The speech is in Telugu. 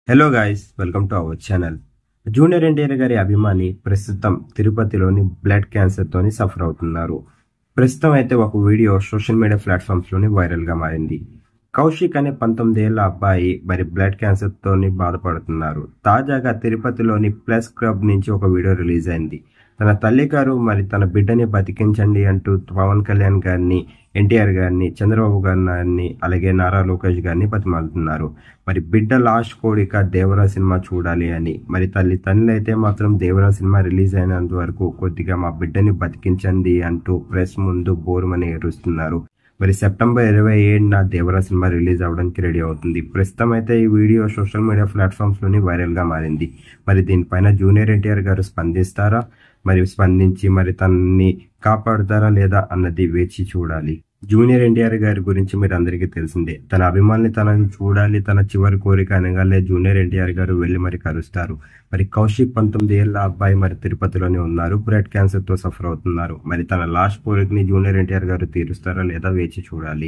Hello guys, welcome to our channel. Junior NTR గారి అభిమాని ప్రస్తుతం తిరుపతిలోని బ్లడ్ క్యాన్సర్ తోని సఫర్ అవుతున్నారు. ప్రస్తుతం అయితే ఒక వీడియో సోషల్ మీడియా ప్లాట్ఫామ్స్ లోని వైరల్ గా మారింది. కౌశిక్ అనే 19 ఏళ్ల అబ్బాయి మరి బ్లడ్ క్యాన్సర్ తోని బాధపడుతున్నారు. తాజాగా తిరుపతిలోని ప్లస్ క్లబ్ నుంచి ఒక వీడియో రిలీజ్ అయింది. తన తల్లి గారు మరి తన బిడ్డని బతికించండి అంటూ పవన్ కళ్యాణ్ గారిని, ఎన్టీఆర్ గారిని, చంద్రబాబు గారిని, అలాగే నారా లోకేష్ గారిని బతిమాలుతున్నారు. మరి బిడ్డ లాస్ట్ కోడిక దేవరా సినిమా చూడాలి అని. మరి తండ్రి అయితే మాత్రం దేవరా సినిమా రిలీజ్ అయినంత వరకు కొద్దిగా మా బిడ్డని బతికించండి అంటూ ప్రెస్ ముందు బోరుమని ఏడుస్తున్నారు. మరి సెప్టెంబర్ 27న దేవరా సినిమా రిలీజ్ అవడానికి రెడీ అవుతుంది. ప్రస్తుతం అయితే ఈ వీడియో సోషల్ మీడియా ప్లాట్ఫామ్స్ లోని వైరల్ గా మారింది. మరి దీనిపైన జూనియర్ ఎన్టీఆర్ గారు స్పందిస్తారా, మరి స్పందించి మరి తనని కాపాడుతారా లేదా అన్నది వేచి చూడాలి. జూనియర్ ఎన్టీఆర్ గారి గురించి మీరు అందరికీ తెలిసిందే. తన అభిమానులు తనని చూడాలి, తన చివరి కోరిక అనగానే జూనియర్ ఎన్టీఆర్ గారు వెళ్లి మరి కలుస్తారు. మరి కౌశిక్ 19 ఏళ్ల అబ్బాయి మరి తిరుపతిలోనే ఉన్నారు. బ్లడ్ క్యాన్సర్ తో సఫర్ అవుతున్నారు. మరి తన లాస్ట్ కోరికని జూనియర్ ఎన్టీఆర్ గారు తీరుస్తారా లేదా వేచి చూడాలి.